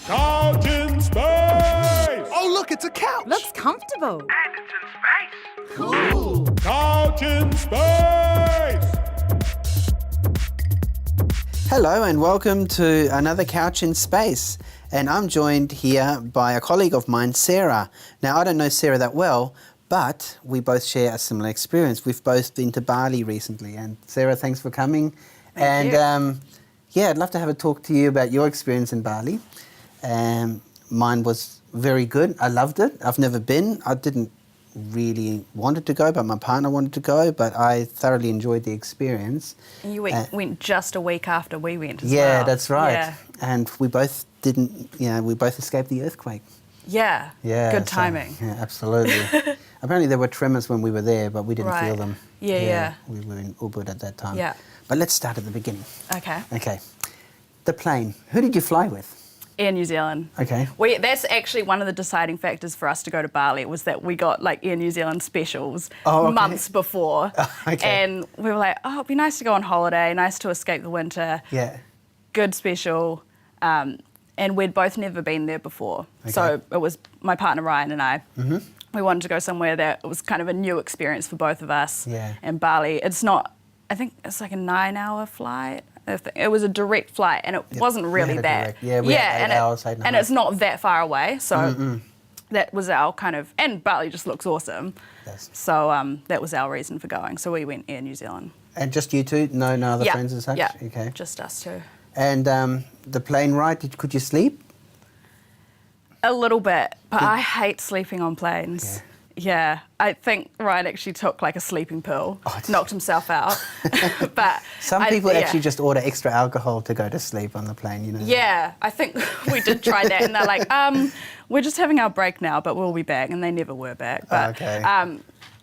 Couch in space! Oh, look, it's a couch. Looks comfortable. And it's in space. Cool. Couch in space! Hello and welcome to another Couch in Space. And I'm joined here by a colleague of mine, Sarah. Now, I don't know Sarah that well, but we both share a similar experience. We've both been to Bali recently. And Sarah, thanks for coming. Thank you. Yeah, I'd love to have a talk to you about your experience in Bali. Mine was very good. I loved it. I've never been. I didn't really wanted to go, but my partner wanted to go, but I thoroughly enjoyed the experience. And you went just a week after we went as well. Yeah, that's right. Yeah. And we both we both escaped the earthquake. Yeah. Yeah. Good timing. Yeah, absolutely. Apparently there were tremors when we were there, but we didn't feel Right. them. Yeah. We were in Ubud at that time. Yeah. But let's start at the beginning. Okay. Okay. The plane. Who did you fly with? Air New Zealand. Okay. That's actually one of the deciding factors for us to go to Bali, was that we got like Air New Zealand specials months before. Okay. And we were like, oh, it'd be nice to go on holiday, nice to escape the winter. Yeah. Good special. And we'd both never been there before. Okay. So it was my partner Ryan and I. Mm-hmm. We wanted to go somewhere that was kind of a new experience for both of us. Yeah. And Bali, it's not, I think it's like a 9-hour flight. It was a direct flight, and it wasn't really had a that. direct. Yeah, we had 8 hours, 8 and a and half. it's not that far away. So that was our kind of, and Bali just looks awesome. Yes. So that was our reason for going. So we went Air New Zealand. And just you two? No other Yeah. friends and such? Yeah. Okay. Just us two. And the plane ride, could you sleep? A little bit, but I hate sleeping on planes. Yeah, I think Ryan actually took like a sleeping pill, knocked himself out. But Some people actually just order extra alcohol to go to sleep on the plane, you know. Yeah, I think we did try that, and they're like, we're just having our break now, but we'll be back, and they never were back. But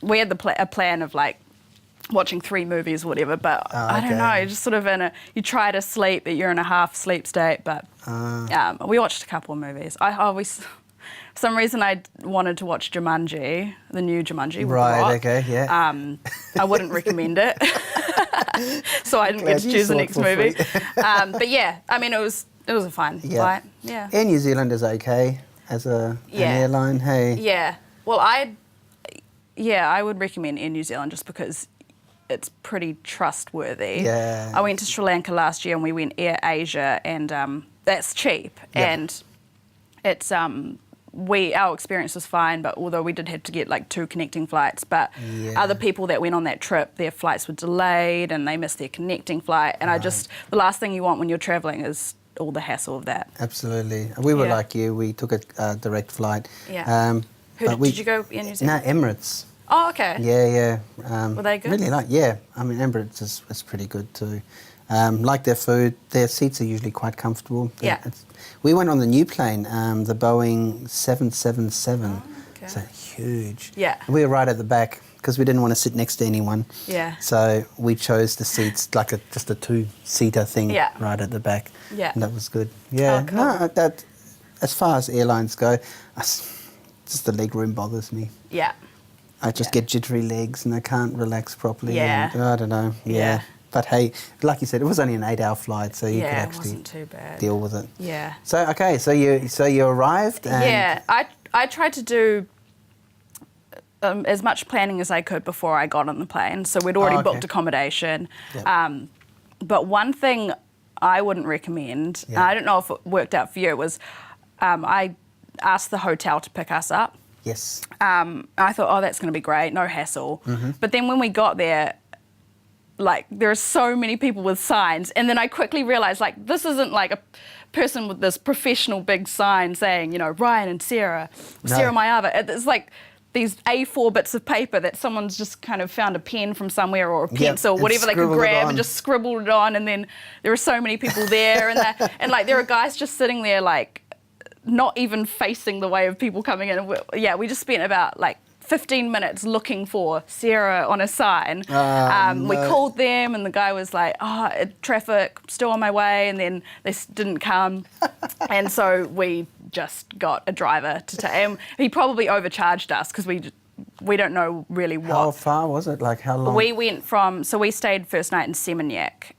we had a plan of like watching 3 movies or whatever, but I don't know, you're just sort of you try to sleep, but you're in a half sleep state. But we watched a couple of movies. For some reason, I wanted to watch Jumanji, the new Jumanji. With The Rock. Okay, yeah. I wouldn't recommend it, so I didn't get to choose the next movie. But yeah, I mean, it was a fun flight. Yeah. Air New Zealand is okay as an airline. Hey. Yeah. Well, I would recommend Air New Zealand just because it's pretty trustworthy. Yeah. I went to Sri Lanka last year and we went Air Asia, and that's cheap, and it's our experience was fine, but although we did have to get like 2 connecting flights, but other people that went on that trip, their flights were delayed and they missed their connecting flight, and the last thing you want when you're travelling is all the hassle of that. Absolutely. We were like you, we took a direct flight. Yeah. Did you go in New Zealand? No, Emirates. Oh, okay. Yeah. Were they good? Really I mean, Emirates is pretty good too. Like their food, their seats are usually quite comfortable. Yeah. We went on the new plane, the Boeing 777. Oh, okay. It's huge. Yeah. We were right at the back because we didn't want to sit next to anyone. Yeah. So we chose the seats, like just a 2-seater thing right at the back. Yeah. And that was good. Yeah. Oh, cool. No, that, as far as airlines go, just the leg room bothers me. Yeah. I just get jittery legs and I can't relax properly. Yeah. And, I don't know. Yeah. But hey, like you said, it was only an 8-hour flight, so you could it actually wasn't too bad. deal with it. Yeah. So you arrived. And I tried to do as much planning as I could before I got on the plane. So we'd already booked accommodation. Yep. But one thing I wouldn't recommend, and I don't know if it worked out for you, was I asked the hotel to pick us up. Yes. I thought, that's going to be great, no hassle. Mm-hmm. But then when we got there, like, there are so many people with signs, and then I quickly realised, like, this isn't like a person with this professional big sign saying, you know, Ryan and Sarah, Sarah Maiava. It's like these A4 bits of paper that someone's just kind of found a pen from somewhere or a pencil or whatever they could grab and just scribbled it on, and then there are so many people there, and like there are guys just sitting there like not even facing the way of people coming in. And we just spent about like 15 minutes looking for Sarah on a sign. We called them and the guy was like, traffic, still on my way, and then they didn't come. And so we just got a driver to take, and he probably overcharged us because we don't know really what. How far was it? Like how long? We went so we stayed first night in Seminyak,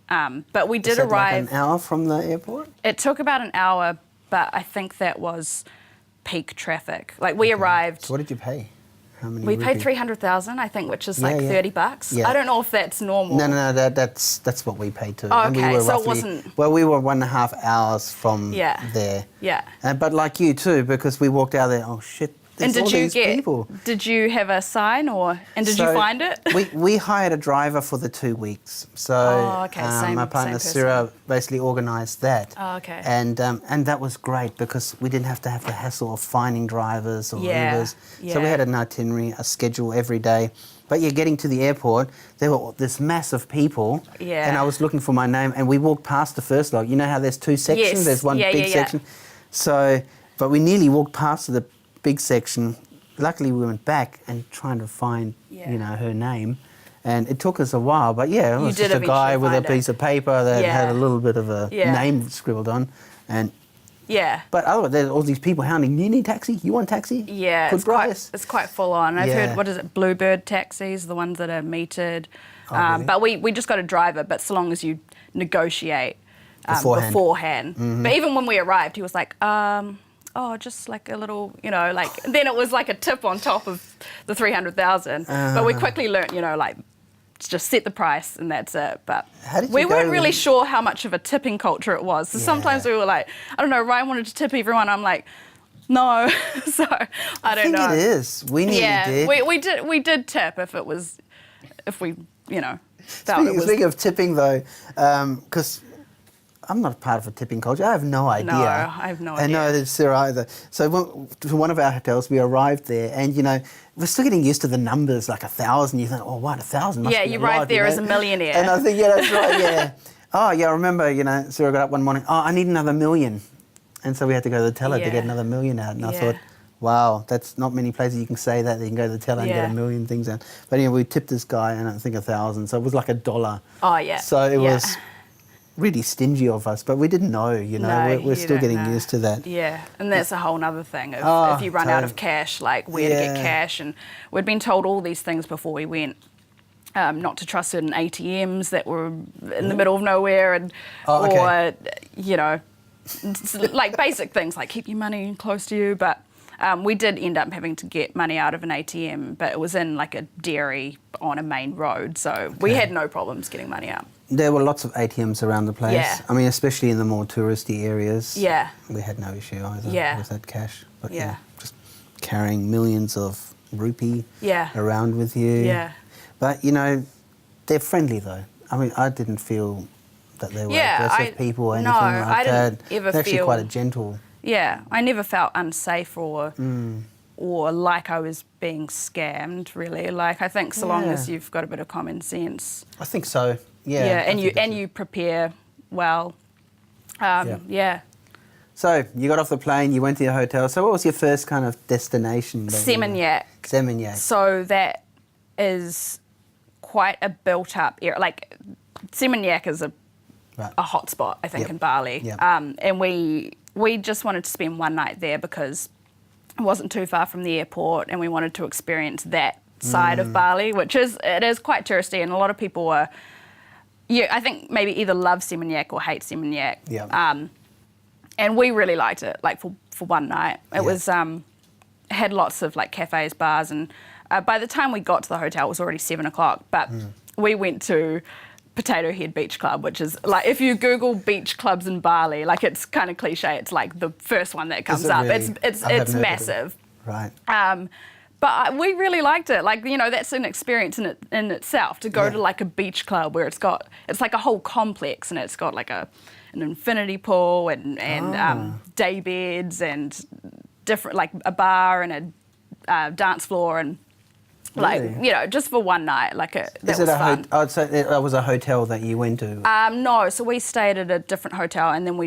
but we did arrive. Like an hour from the airport? It took about an hour but I think that was peak traffic. Like we arrived. So what did you pay? How many? We paid rupees? 300,000, I think, which is like Yeah. $30. Yeah. I don't know if that's normal. No. That's what we paid too. Oh, And we okay, were so it roughly, wasn't- Well, we were 1.5 hours from Yeah. there. Yeah. But like you too, because we walked out there. Oh shit! And There's all did you these get? people. Did you have a sign and did you So find it? we hired a driver for the 2 weeks. So Oh, okay, my partner same Sarah basically organised that. Oh, okay. And that was great because we didn't have to have the hassle of finding drivers or Yeah, Ubers. So we yeah. had an itinerary, a schedule every day. But yeah, getting to the airport, there were this mass of people. Yeah. And I was looking for my name, and we walked past the first log. You know how there's 2 sections? Yes. There's one Yeah, big yeah, yeah. section. So, but we nearly walked past the big section. Luckily, we went back and trying to find, Yeah. her name. And it took us a while, but yeah, it You was did just a guy eventually with a find it. piece of paper that had Yeah. a little bit of a Yeah. name scribbled on. And Yeah. but otherwise, there's all these people hounding. You need taxi? You want taxi? Yeah, Good price. it's quite full on. I've Yeah. heard, what is it, Bluebird taxis, the ones that are metered. Oh, really? But we just got a driver, but so long as you negotiate beforehand. Mm-hmm. But even when we arrived, he was like, just like a little, like, then it was like a tip on top of the 300,000. But we quickly learnt, like, just set the price and that's it. But How did you we go weren't really with- sure how much of a tipping culture it was. So sometimes we were like, I don't know, Ryan wanted to tip everyone. I'm like, no. So I don't know. I think it is. We nearly did. We did tip if we felt it was. Speaking of tipping though, because I'm not part of a tipping culture. I have no idea. No, I have no And no, idea. it's Sarah either. So to one of our hotels, we arrived there, and we're still getting used to the numbers, like 1,000. You think, oh, what, 1,000? Must Yeah, be you a lot, arrived there as a millionaire. And I think, yeah, that's right, yeah. Oh, yeah, I remember, Sarah got up one morning. Oh, I need another million, and so we had to go to the teller to Yeah. get another million out. And I Yeah. thought, wow, that's not many places you can say that. You can go to the teller and get Yeah. a million things out. But anyway, we tipped this guy, and I think 1,000. So it was like $1. Oh, yeah. So it Yeah. was really stingy of us, but we didn't know, No, we're you still don't getting know. used to that. Yeah, and that's a whole other thing. Oh, If you run out of totally. cash, like where to get Yeah. cash, and we'd been told all these things before we went. Not to trust certain ATMs that were in the middle of nowhere, and Oh, okay. or like basic things like keep your money close to you. But we did end up having to get money out of an ATM, but it was in like a dairy on a main road, so we had no problems getting money out. There were lots of ATMs around the place. Yeah. I mean, especially in the more touristy areas. Yeah. We had no issue either Yeah. with that cash. But Yeah. just carrying millions of rupee Yeah. around with you. Yeah. But, they're friendly though. I mean, I didn't feel that they were Yeah, aggressive people or anything no, like I didn't that. ever They're actually feel- quite a gentle. Yeah, I never felt unsafe or like I was being scammed. Really, like I think so long Yeah. as you've got a bit of common sense. I think so. Yeah. I and think that's it. you prepare well. Yeah. Yeah. So you got off the plane, you went to your hotel. So what was your first kind of destination? Seminyak. Seminyak. So that is quite a built-up area. Like Seminyak is a Right. hot spot, I think, Yep. in Bali. Yep. And we just wanted to spend one night there because it wasn't too far from the airport, and we wanted to experience that side of Bali, which is quite touristy, and a lot of people were. Yeah, I think maybe either love Seminyak or hate Seminyak. Yeah. And we really liked it, like for one night. It Yeah. was had lots of like cafes, bars, and by the time we got to the hotel, it was already 7:00. But we went to Potato Head Beach Club, which is like if you Google beach clubs in Bali, like it's kind of cliche. It's like the first one that comes it up. really? It's I haven't heard of it. massive. Right. But we really liked it. Like, that's an experience in itself to go Yeah. to like a beach club where it's like a whole complex, and it's got like an infinity pool and day beds and different, like a bar and a dance floor, and like, Really? just for one night. Like that Is was it fun. I'd say that was a hotel that you went to. No, so we stayed at a different hotel, and then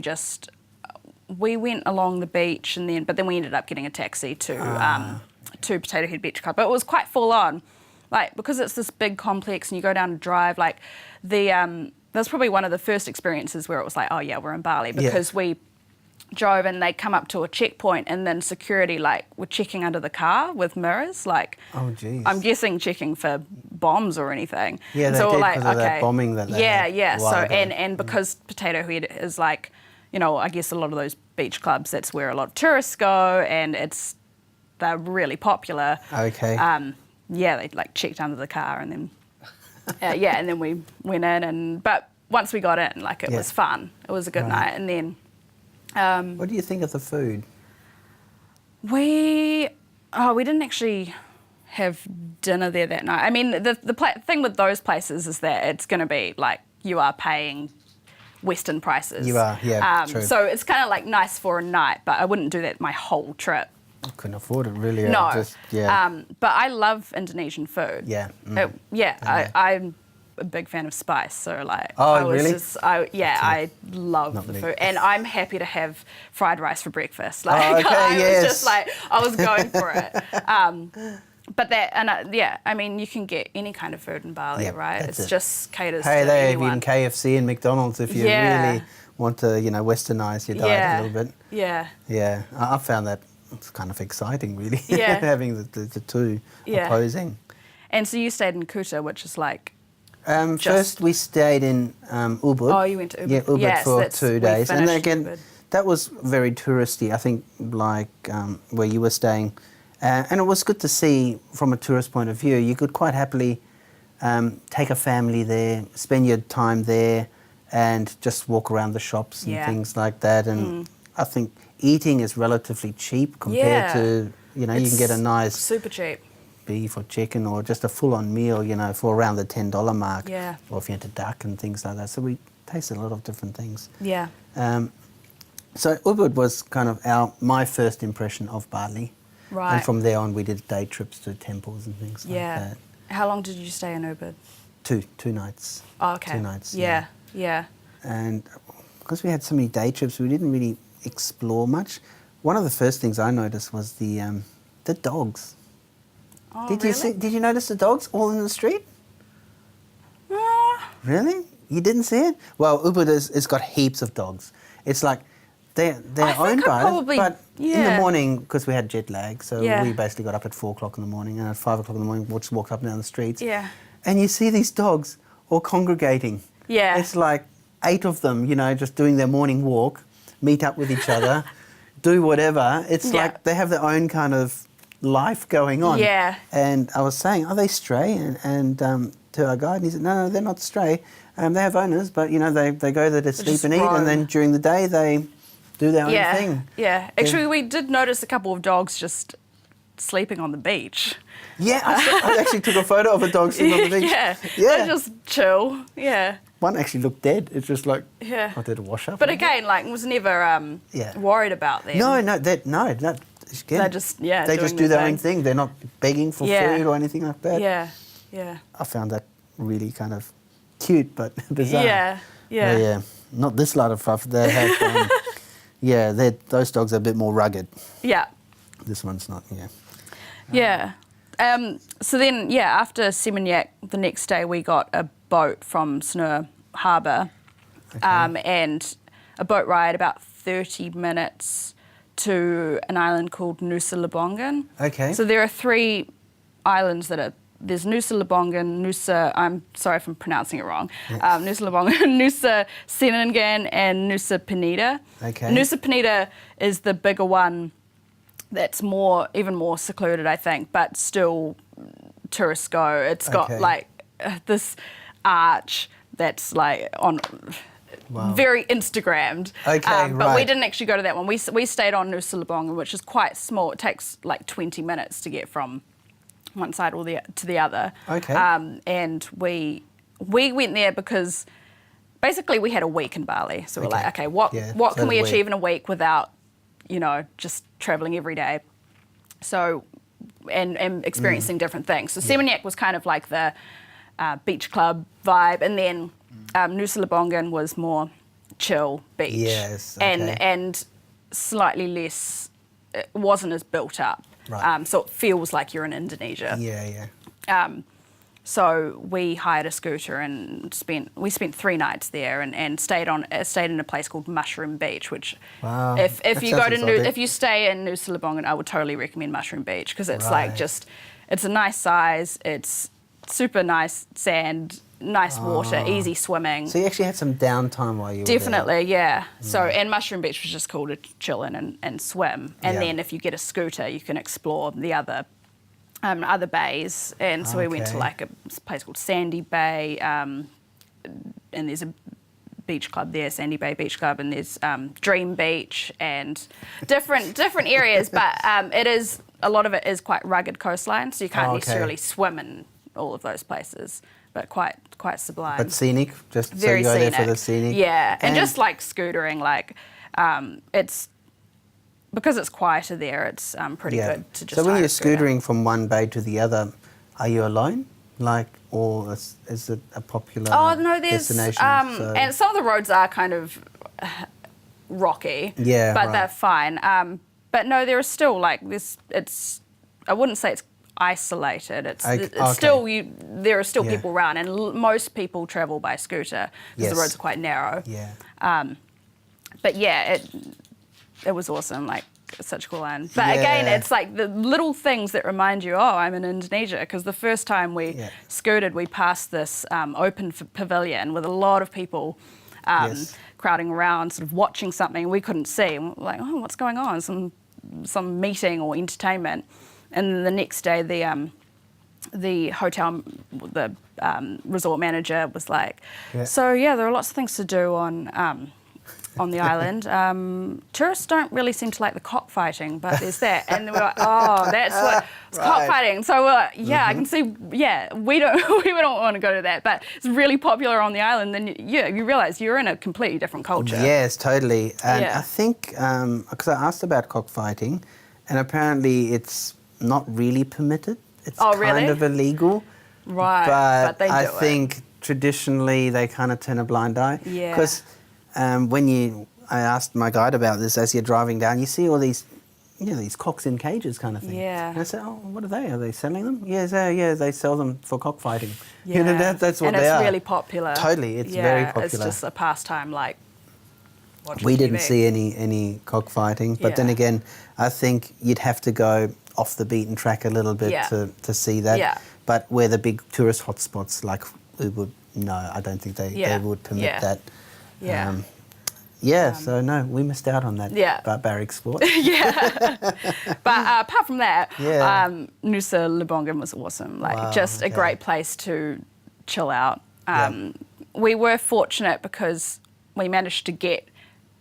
we went along the beach, but then we ended up getting a taxi to Potato Head Beach Club. But it was quite full on, like because it's this big complex, and you go down and drive. Like that's probably one of the first experiences where it was like, oh yeah, we're in Bali, because we drove and they come up to a checkpoint, and then security were checking under the car with mirrors, like Oh, jeez. I'm guessing checking for bombs or anything. Yeah, And they so did we're because of that bombing that they had a yeah. So while ago. and because Potato Head is like, I guess a lot of those beach clubs. That's where a lot of tourists go, and they're really popular. Okay. Yeah, they like checked under the car, and then and then we went in, but once we got in, like it was fun. It was a good night, and then. What do you think of the food? We didn't actually have dinner there that night. I mean, the thing with those places is that it's going to be like you are paying Western prices. You are, yeah, true. So it's kind of like nice for a night, but I wouldn't do that my whole trip. I couldn't afford it really. No. But I love Indonesian food. Yeah. I'm a big fan of spice, so like really? I love Not the me. food, and I'm happy to have fried rice for breakfast. Like yes. was just like I was going for it. But I mean, you can get any kind of food in Bali, right? It's just caters to they have anyone. even KFC and McDonald's if you really want to, westernise your diet a little bit. Yeah. Yeah, I found that it's kind of exciting, really. Yeah. Having the two opposing. And so you stayed in Kuta, which is like. First, we stayed in Ubud. Oh, you went to Ubud. Yeah, Ubud Yes, for that's- 2 we days, and finished again, Ubud. that was very touristy. I think, like where you were staying, and it was good to see from a tourist point of view. You could quite happily take a family there, spend your time there, and just walk around the shops and things like that. And I think eating is relatively cheap compared to you can get a nice super cheap. beef or chicken or just a full-on meal, for around the $10 mark. Yeah. Or if you had a duck and things like that. So we tasted a lot of different things. Yeah. So Ubud was kind of my first impression of Bali. Right. And from there on, we did day trips to temples and things like that. How long did you stay in Ubud? Two nights. Oh, okay. 2 nights. Yeah. And because we had so many day trips, we didn't really explore much. One of the first things I noticed was the dogs. Oh, Did you notice the dogs all in the street? Really? You didn't see it? Well, Ubud it's got heaps of dogs. It's like they're owned by it, but in the morning, because we had jet lag, so we basically got up at 4 o'clock in the morning, and at 5 o'clock in the morning, we just walked up and down the streets. Yeah. And you see these dogs all congregating. Yeah. It's like 8 of them, just doing their morning walk, meet up with each other, do whatever. It's like they have their own kind of life going on. Yeah. And I was saying, are they stray? And to our guide, and he said, no, they're not stray. They have owners, but they go there to sleep and eat, and then during the day they do their own thing. Yeah. Actually, we did notice a couple of dogs just sleeping on the beach. Yeah, I actually took a photo of a dog sitting on the beach. Yeah. They just chill. Yeah. One actually looked dead. It's just like, Yeah. I did a wash up. But again, like, was never worried about them. No. Again, They just they just do their own thing. They're not begging for food or anything like that. Yeah. I found that really kind of cute but bizarre. Yeah. Not this lot of fluff. They have, those dogs are a bit more rugged. Yeah. This one's not. Yeah. So then, after Seminyak, the next day we got a boat from Snur Harbour, and a boat ride about 30 minutes to an island called Nusa Lembongan. Okay. So there are 3 islands there's Nusa Lembongan, I'm sorry if I'm pronouncing it wrong, Nusa Lembongan, Nusa Seningan, and Nusa Penida. Okay. Nusa Penida is the bigger one that's even more secluded, I think, but still tourists go. It's got like this arch that's like on very Instagrammed. Okay, But we didn't actually go to that one. We stayed on Nusa Lembongan, which is quite small. It takes like 20 minutes to get from one side to the other. Okay. And we went there because basically we had a week in Bali. So we're like, okay, what can we achieve in a week without, just traveling every day? So, and experiencing different things. So Seminyak was kind of like the beach club vibe, and then Nusa Lembongan was more chill beach. Yes. Okay. And slightly less, it wasn't as built up. Right. So it feels like you're in Indonesia. Yeah. So we hired a scooter and spent 3 nights there and stayed in a place called Mushroom Beach, which Wow. if That you go sounds to exotic. if you stay in Nusa Lembongan, I would totally recommend Mushroom Beach because it's like it's a nice size, it's super nice sand, nice water, easy swimming. So you actually had some downtime while you were there. Definitely, yeah. So, and Mushroom Beach was just cool to chill in and swim. And Yeah. then if you get a scooter, you can explore the other bays. And so we went to Okay. like a place called Sandy Bay, and there's a beach club there, Sandy Bay Beach Club, and there's Dream Beach and different areas. But a lot of it is quite rugged coastline, so you can't Oh, okay. necessarily swim in all of those places. But quite sublime. But scenic, just Very so you go scenic. there for the scenic. Yeah, and just like scootering, like it's because it's quieter there. It's pretty good to just. So when hire you're a scooter. scootering from one bay to the other, are you alone? Like, or is it a popular Oh no, there's destination? and some of the roads are kind of rocky. Yeah, but right. they're fine. But no, there is still like this. It's I wouldn't say it's isolated. It's Okay. still there are still Yeah. people around, and most people travel by scooter because Yes. the roads are quite narrow. Yeah. But yeah, it was awesome. Like such a cool island. But again, Yeah. it's like the little things that remind you, oh, I'm in Indonesia. Because the first time we scooted, we passed this open pavilion with a lot of people Yes. crowding around, sort of watching something we couldn't see. And we're like, oh, what's going on? Some meeting or entertainment. And then the next day, the hotel, the resort manager was like, so yeah, there are lots of things to do on the island. Tourists don't really seem to like the cockfighting, but there's that. And we were like, oh, that's what it's cockfighting. So we're like, yeah, I can see. Yeah, we don't want to go to that, but it's really popular on the island. Then you realise you're in a completely different culture. Yes, totally. And Yeah. I think because I asked about cockfighting, and apparently it's not really permitted. It's Oh, kind really? of illegal. Right, But they do I it. think traditionally they kind of turn a blind eye. Yeah. Because I asked my guide about this as you're driving down, you see all these, these cocks in cages kind of thing. Yeah. And I said, oh, what are they? Are they selling them? Yes, they sell them for cockfighting. Yeah. That's what and they are. it's really popular. Totally, it's yeah, very popular. It's just a pastime, like watching We TV. didn't see any cockfighting, but then Yeah. again, I think you'd have to go off the beaten track a little bit Yeah. to see that. Yeah. But where the big tourist hotspots, like I don't think they would permit Yeah. that. Yeah. So no, we missed out on that Yeah. barbaric sport. But apart from that, Yeah. Nusa Lembongan was awesome. Like Wow, just a okay. great place to chill out. Yeah. We were fortunate because we managed to get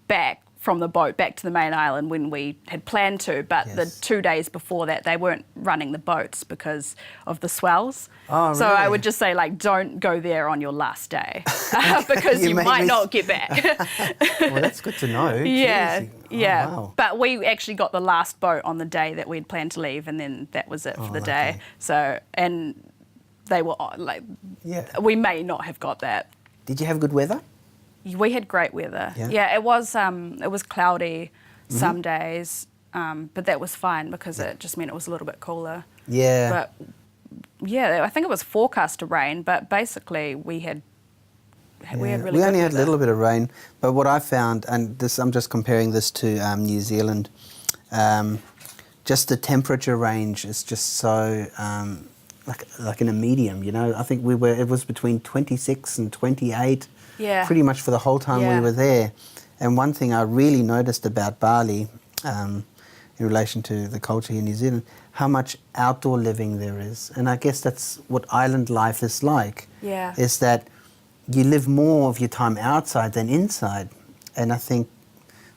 back from the boat back to the main island when we had planned to, but the Yes. 2 days before that they weren't running the boats because of the swells. Oh, so I really? would just say, like, don't go there on your last day because You you made might me not get back. Well, that's good to know. Yeah, Jeez. Oh, yeah. wow. But we actually got the last boat on the day that we'd planned to leave, and then that was it for the day. lucky. So, and they were like, Yeah. we may not have got that. Did you have good weather? We had great weather. Yeah. It was cloudy some days, but that was fine because it just meant it was a little bit cooler. Yeah. But yeah, I think it was forecast to rain, but basically we had really we good only had a weather. little bit of rain, but what I found, and this I'm just comparing this to New Zealand, just the temperature range is just so like in a medium. I think it was between 26 and 28, Yeah. pretty much for the whole time Yeah. we were there. And one thing I really noticed about Bali, in relation to the culture here in New Zealand, how much outdoor living there is, and I guess that's what island life is like. Yeah. Is that you live more of your time outside than inside. And I think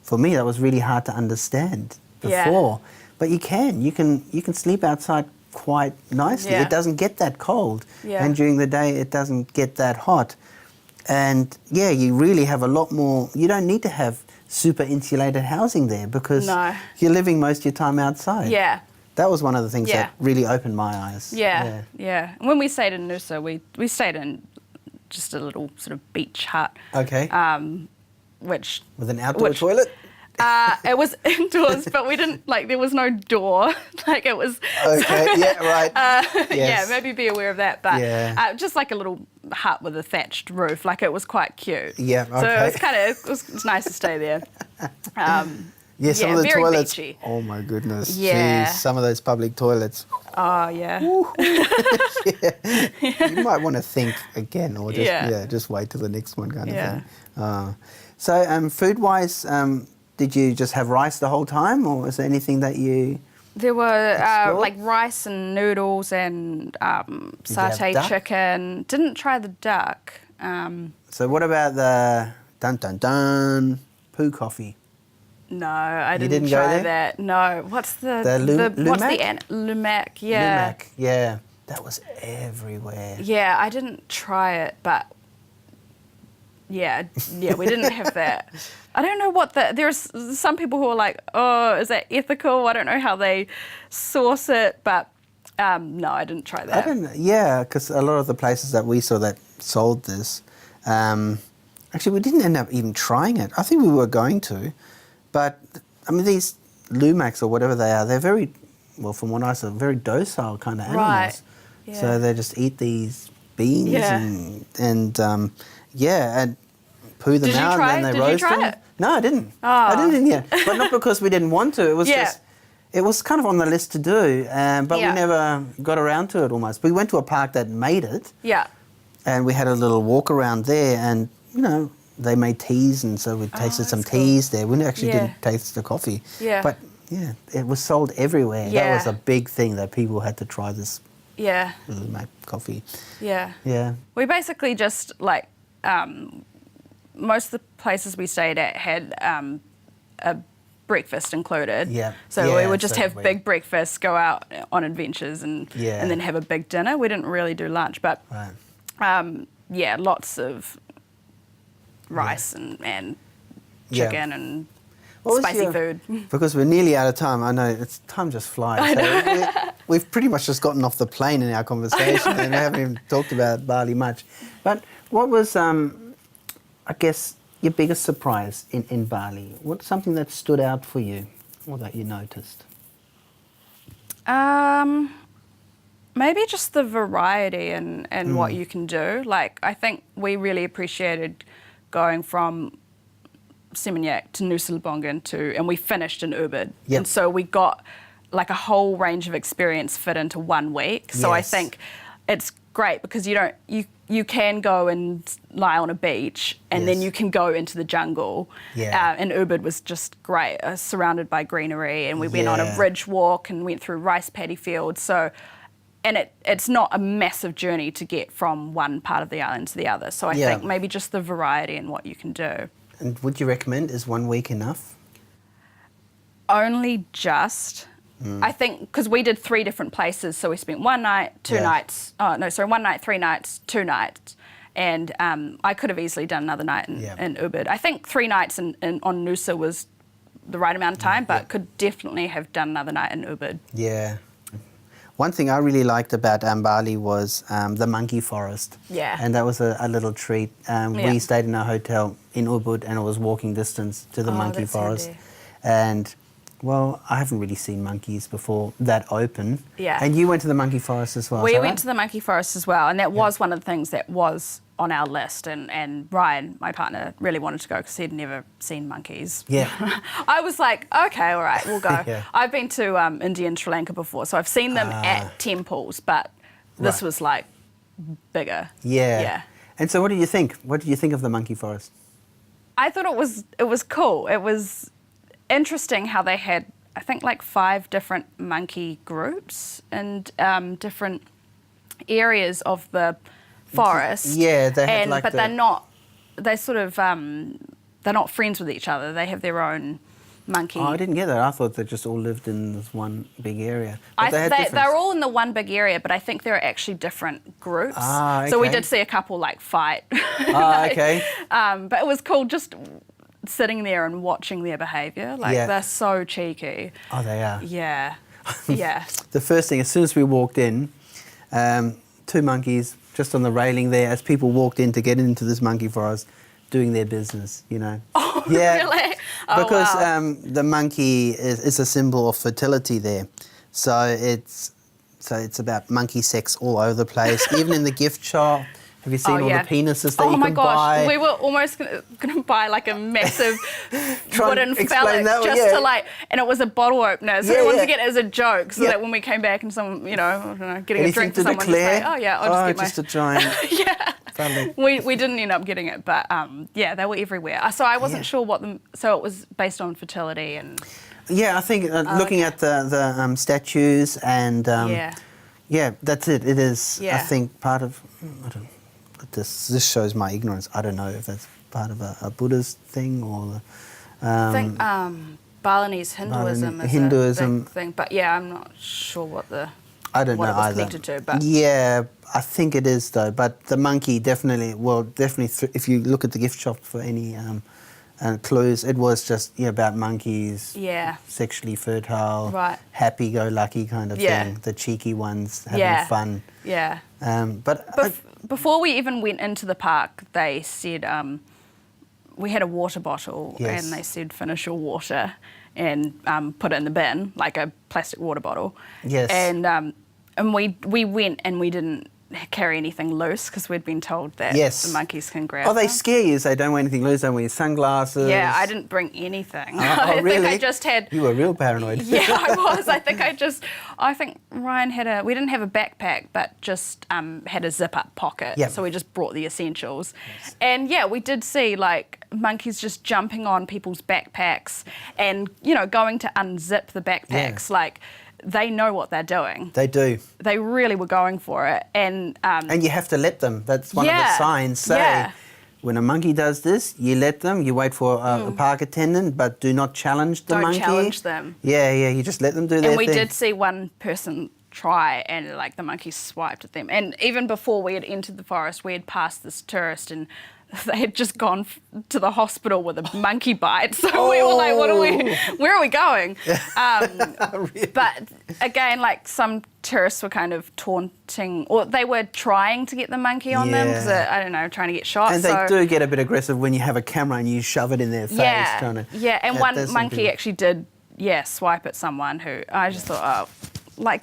for me that was really hard to understand Yeah. before. But you can sleep outside quite nicely. Yeah. It doesn't get that cold. Yeah. And during the day it doesn't get that hot. And yeah, you really have a lot more, you don't need to have super insulated housing there because No. you're living most of your time outside. Yeah. That was one of the things Yeah. that really opened my eyes. Yeah. And when we stayed in Nusa, we stayed in just a little sort of beach hut, Okay. which With an outdoor which- toilet? it was indoors, but we didn't there was no door. It was. Okay, yeah, right. Yeah, Yes. maybe be aware of that. But Yeah. just like a little hut with a thatched roof, it was quite cute. Yeah, So okay. it was nice to stay there. Yeah, some Yeah, of the very toilets. beachy. Oh my goodness. Yeah. Jeez, some of those public toilets. Oh, yeah. You might want to think again, or just Yeah. just wait till the next one, kind of Yeah. thing. So, food-wise, did you just have rice the whole time, or was there anything that you? There were Explore? like rice and noodles and you have satay duck? chicken. Didn't try the duck. So what about the dun dun dun poo coffee? No, I didn't, didn't go try there? that. No, what's the what's lumac? the lumac? Yeah, Lumac, yeah, that was everywhere. yeah. I didn't try it, but yeah, we didn't have that. I don't know what there's some people who are like, oh, is that ethical? I don't know how they source it, but no, I didn't try that. I don't know. Yeah, because a lot of the places that we saw that sold this, actually, we didn't end up even trying it. I think we were going to, but I mean, these lumacs or whatever they are, they're very, well, from what I saw, very docile kind of animals. Right. Yeah. So they just eat these beans Yeah. and poo them Did you out try and then it? they Did you roast try them. it? No, I didn't. Oh. I didn't yet, but not because we didn't want to. It was Yeah. just. It was kind of on the list to do, but Yeah. we never got around to it almost. We went to a park that made it, Yeah. and we had a little walk around there, and, they made teas, and so we tasted some that's cool. teas there. We actually Yeah. didn't taste the coffee. Yeah. But, yeah, it was sold everywhere. That Yeah. was a big thing, that people had to try this Yeah. Lumac coffee. Yeah. Yeah. We basically just like most of the places we stayed at had a breakfast included. Yeah. So Yeah, we would just so have we- big breakfasts, go out on adventures, and Yeah. then have a big dinner. We didn't really do lunch, but Right. yeah, lots of rice and Yeah. chicken and What was spicy your- food. Because we're nearly out of time. I know time just flies. We've pretty much just gotten off the plane in our conversation, and we haven't even talked about Bali much. But what was, I guess, your biggest surprise in Bali? What's something that stood out for you, or that you noticed? Maybe just the variety and what you can do. Like, I think we really appreciated going from Seminyak to Nusa Lembongan and we finished in Ubud. Yep. And so we got like a whole range of experience fit into 1 week. So I Yes. think it's great because you can go and lie on a beach and then Yes. you can go into the jungle. Yeah. And Ubud was just great, surrounded by greenery, and we went on a Yeah. ridge walk and went through rice paddy fields. So, and it's not a massive journey to get from one part of the island to the other. So I Yeah. think maybe just the variety in what you can do. And would you recommend, is 1 week enough? Only just. I think because we did 3 different places, so we spent 1 night, 2 Yeah. nights. Oh no, sorry, 1 night, 3 nights, 2 nights, and I could have easily done another night in Ubud. I think 3 nights on Nusa was the right amount of time, but could definitely have done another night in Ubud. Yeah. One thing I really liked about Bali was the monkey forest. Yeah. And that was a little treat. We stayed in a hotel in Ubud, and it was walking distance to the monkey that's forest. handy. And, well, I haven't really seen monkeys before that open. Yeah. And you went to the monkey forest as well, We is that went right? to the monkey forest as well, and that was one of the things that was on our list. And Ryan, my partner, really wanted to go because he'd never seen monkeys. Yeah. I was like, okay, all right, we'll go. Yeah. I've been to India and Sri Lanka before, so I've seen them at temples, but this Right. was like bigger. Yeah. Yeah. And so what did you think? What did you think of the monkey forest? I thought it was cool. It was interesting how they had, I think, like 5 different monkey groups and different areas of the forest. Yeah, they had like but the- they're not. They sort of they're not friends with each other. They have their own monkey. Oh, I didn't get that. I thought they just all lived in this one big area. But they had different- they're all in the one big area, but I think there are actually different groups. Ah, So we okay. did see a couple like fight. Ah, okay. But it was cool just sitting there and watching their behaviour. Like Yeah. they're so cheeky. Oh, they are. Yeah. Yeah. The first thing, as soon as we walked in, 2 monkeys just on the railing there as people walked in to get into this monkey forest, doing their business, Oh, Yeah, really? Oh, because wow. the monkey is a symbol of fertility there. So it's about monkey sex all over the place. Even in the gift shop, Have you seen all yeah. the penises that oh you my can gosh, buy? we were almost gonna buy like a massive Try and wooden explain phallic that one, just yeah. to like, and it was a bottle opener. So Yeah, we wanted yeah. to get it as a joke, so Yeah. that when we came back and someone, I don't know, getting Anything a drink to for someone, declare? just say, oh yeah, I'll just get my. just a giant yeah. phallic. We didn't end up getting it, but yeah, they were everywhere. So I wasn't sure what them. So it was based on fertility and. Yeah, I think looking at the statues and Yeah. that's it. It is. I Yeah. think part of. I don't. This shows my ignorance. I don't know if that's part of a Buddhist thing or. I think Balinese Hinduism is Hinduism. a big thing, but yeah, I'm not sure what the. I don't what know it was either. connected to, but Yeah, I think it is though. But the monkey definitely. Well, definitely. If you look at the gift shop for any clues, it was just about monkeys. yeah, Sexually fertile, Right. happy-go-lucky kind of Yeah. thing. The cheeky ones having Yeah. fun. yeah. But Before we even went into the park, they said we had a water bottle, Yes. and they said finish your water and put it in the bin, like a plastic water bottle. Yes. And we went and we didn't carry anything loose because we'd been told that Yes. the monkeys can grab. they them. scare you. They don't wear anything loose. Don't wear sunglasses. Yeah, I didn't bring anything. Oh, I really? think I just had. You were real paranoid. Yeah, I was. I think Ryan had we didn't have a backpack, but just had a zip-up pocket. Yep. So we just brought the essentials. And yeah, we did see like monkeys just jumping on people's backpacks and, going to unzip the backpacks. Like, they know what they're doing. They do. They really were going for it. And And you have to let them. That's one of the Yeah. signs. Say, Yeah. when a monkey does this, you let them. You wait for a park attendant, but do not challenge the Don't monkey. challenge them. Yeah, you just let them do their And we thing. did see one person try, and like the monkey swiped at them. And even before we had entered the forest, we had passed this tourist, and they had just gone to the hospital with a monkey bite. So we were like, where are we going? Really? But again, like some tourists were kind of taunting, or they were trying to get the monkey on them because, Yeah. I don't know, trying to get shot. And they do get a bit aggressive when you have a camera and you shove it in their face. Yeah, Trying to, yeah. And that one does seem monkey to- actually did, swipe at someone who I just thought,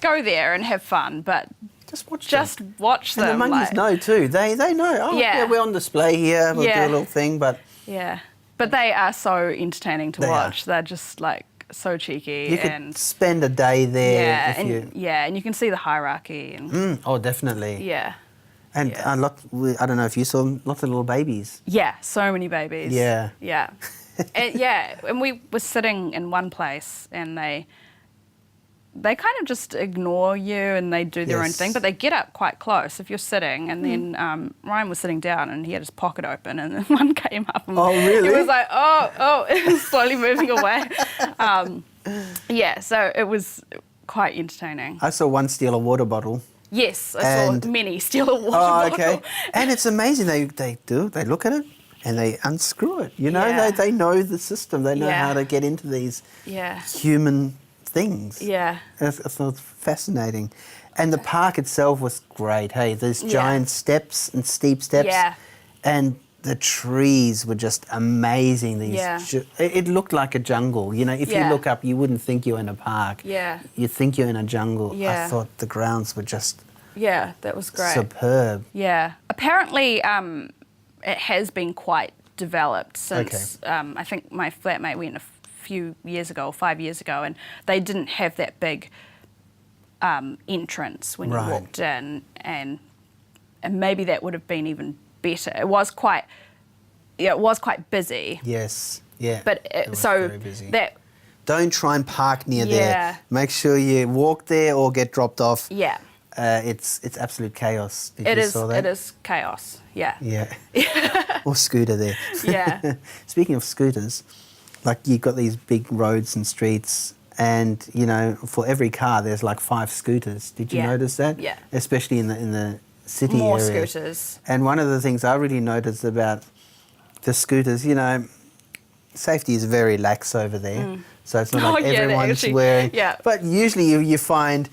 go there and have fun, but Just watch them. just watch them. And the monkeys like- know too. They know. Oh, Yeah. we're on display here. We'll do Yeah. a little thing, but Yeah, but they are so entertaining to They watch. are. They're just like so cheeky you could and spend a day there yeah, if and you. and you can see the hierarchy and Oh, definitely. yeah, And yeah. a lot. I don't know if you saw lots of little babies. yeah, so many babies. Yeah. yeah, and we were sitting in one place and they kind of just ignore you and they do their own Yes. thing, but they get up quite close if you're sitting. And then Ryan was sitting down and he had his pocket open, and then one came up and Oh, really? he was like, oh, slowly moving away. Yeah, so it was quite entertaining. I saw one steal a water bottle. Yes, I And- saw many steal a water Oh, bottle. okay. And it's amazing. They look at it and they unscrew it. Yeah. They know the system. They know Yeah. how to get into these Yeah, human things. yeah, I thought it fascinating. And the park itself was great. Hey, there's Yeah. giant steps and steep steps. Yeah. And the trees were just amazing. These Yeah. it looked like a jungle. If you Yeah. look up, you wouldn't think you're in a park. Yeah. You'd think you're in a jungle. Yeah. I thought the grounds were just yeah, that was great. superb. Yeah. Apparently, it has been quite developed since I think my flatmate went a few years ago, 5 years ago, and they didn't have that big entrance when Right. you walked in, and maybe that would have been even better. It was quite busy, Yes. Yeah. but it was so very busy. that Don't try and park near Yeah. there. Make sure you walk there or get dropped off. yeah, It's absolute chaos. Did it you is saw that? it is chaos. Yeah. Yeah. Or scooter there. Yeah. Speaking of scooters, like you've got these big roads and streets, and for every car there's like 5 scooters. Did you Yeah. notice that? Yeah. Especially in the city More area. scooters. And one of the things I really noticed about the scooters, safety is very lax over there. So it's not Oh, like yeah, they everyone's actually- wearing. yeah. But usually you find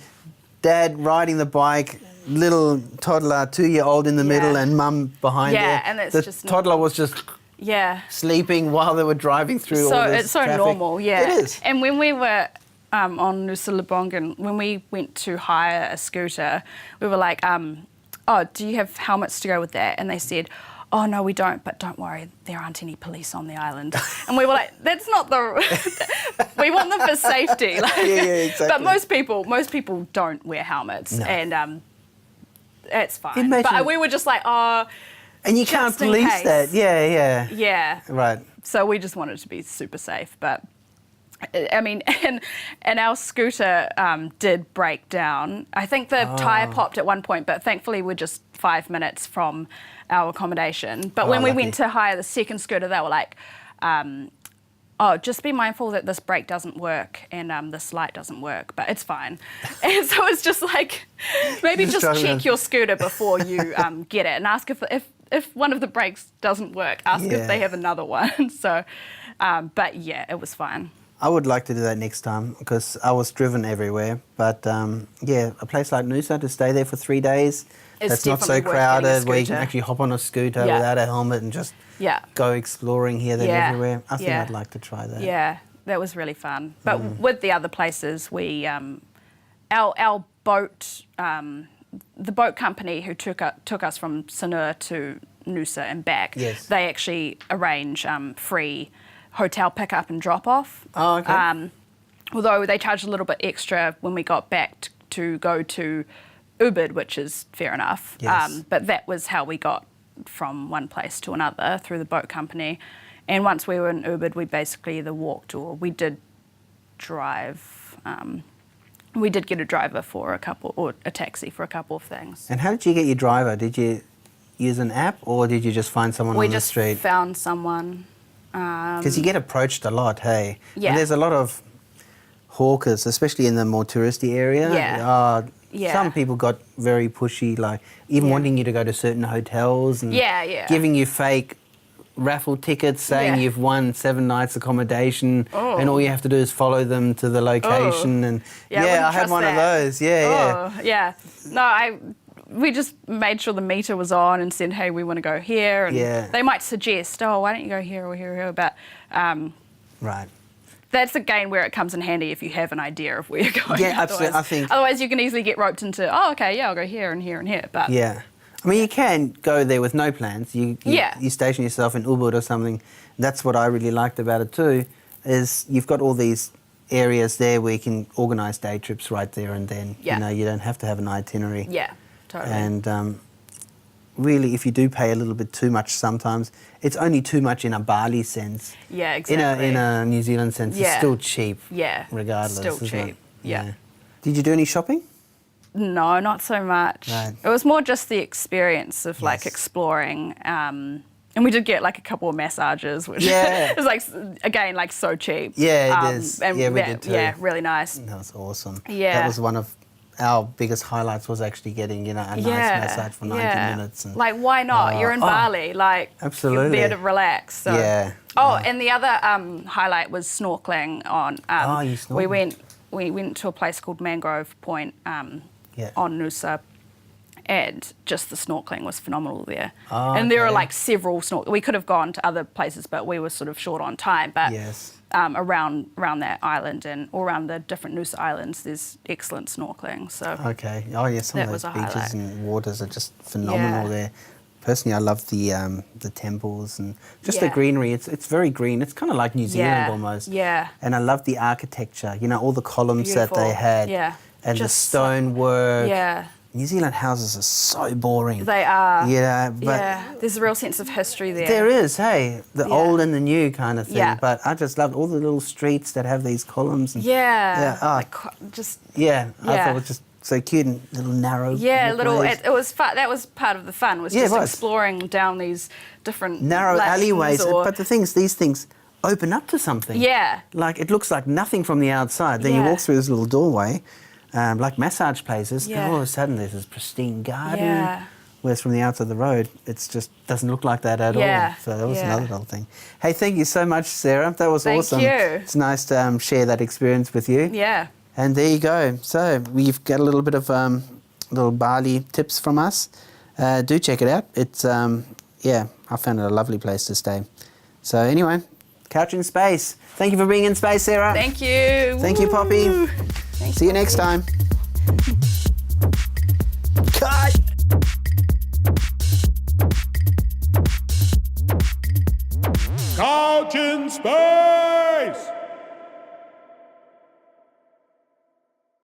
dad riding the bike, little toddler, 2-year-old in the Yeah. middle, and mum behind Yeah, there. and that's the just toddler normal. was just Yeah. sleeping while they were driving through So all this it's so traffic. normal, yeah. It is. And when we were on Nusa Lembongan, when we went to hire a scooter, we were like, oh, do you have helmets to go with that? And they said, oh, no, we don't, but don't worry, there aren't any police on the island. And we were like, that's not the... we want them for safety. Like, exactly. But most people don't wear helmets, and it's fine. Imagine- But we were just like, oh... And you can't just in police case. that. Yeah. Yeah. Right. So we just wanted to be super safe, but... I mean, and our scooter did break down. I think the tyre popped at one point, but thankfully we're just 5 minutes from our accommodation. But when we lucky. went to hire the second scooter, they were like, oh, just be mindful that this brake doesn't work and this light doesn't work, but it's fine. And so it's just like, maybe just check your scooter before you get it and ask if one of the brakes doesn't work, ask if they have another one. So, but yeah, it was fine. I would like to do that next time because I was driven everywhere. But yeah, a place like Noosa, to stay there for 3 days, that's not so definitely worth getting a crowded, where you can scooter. actually hop on a scooter Yeah. without a helmet and just go exploring here, there, and everywhere. I think I'd like to try that. Yeah, that was really fun. But with the other places, we our boat, the boat company who took us from Sanur to Noosa and back, they actually arrange free hotel pick-up and drop-off. Oh, okay. Although they charged a little bit extra when we got back to go to Ubud, which is fair enough. Yes. But that was how we got from one place to another through the boat company. And once we were in Ubud, we basically either walked or we did drive. We did get a driver for or a taxi for a couple of things. And how did you get your driver? Did you use an app or did you just find someone on the street? We just found someone. Because you get approached a lot, hey? Yeah. And there's a lot of hawkers, especially in the more touristy area. Yeah. Some people got very pushy, like even wanting you to go to certain hotels and giving you fake raffle tickets saying you've won 7 nights accommodation and all you have to do is follow them to the location. And I had one of those. Yeah. No, we just made sure the meter was on and said, hey, we want to go here. And they might suggest, oh, why don't you go here or here or here? But right. That's again where it comes in handy if you have an idea of where you're going. Yeah, absolutely. I think otherwise you can easily get roped into, oh, okay, I'll go here and here and here. But I mean, you can go there with no plans. You station yourself in Ubud or something. That's what I really liked about it too, is you've got all these areas there where you can organise day trips right there and then. You know, you don't have to have an itinerary. Yeah. Totally. And really, if you do pay a little bit too much sometimes, it's only too much in a Bali sense. Yeah, exactly. In a New Zealand sense, it's still cheap. Yeah. Regardless. Still isn't cheap. it? Yeah. Did you do any shopping? No, not so much. Right. It was more just the experience of like exploring. And we did get like a couple of massages, which is like, again, like so cheap. Yeah, it is. And we did too. Yeah, really nice. That was awesome. Yeah. That was one of our biggest highlights, was actually getting, a nice massage for 90 minutes. And, like, why not? You're in Bali, like, absolutely. You're there to relax. So. And the other highlight was snorkeling on. You snorkeled. We went to a place called Mangrove Point on Noosa, and just the snorkeling was phenomenal there. And there are like several snorkel. We could have gone to other places, but we were sort of short on time. But around that island and all around the different Noosa islands, there's excellent snorkeling. So some of those beaches and waters are just phenomenal there. Personally, I love the temples and just the greenery. It's very green. It's kind of like New Zealand almost. Yeah. And I love the architecture. All the columns that they had. Yeah. And just the stonework. Yeah. New Zealand houses are so boring. They are. Yeah, but there's a real sense of history there. there is, hey, the old and the new kind of thing. Yeah. But I just loved all the little streets that have these columns. And, I I thought it was just so cute and little narrow. It was fun. That was part of the fun, was just exploring down these different narrow lanes alleyways. But the things, these things open up to something. Yeah. Like it looks like nothing from the outside. Then you walk through this little doorway. Like massage places, and all of a sudden there's this pristine garden. Yeah. Whereas from the outside of the road, it just doesn't look like that at all. So that was another little thing. Hey, thank you so much, Sarah. That was awesome. Thank you. It's nice to share that experience with you. Yeah. And there you go. So we've got a little bit of little Bali tips from us. Do check it out. It's I found it a lovely place to stay. So anyway, Couch in Space. Thank you for being in space, Sarah. Thank you. Thank you, Poppy. See you next time.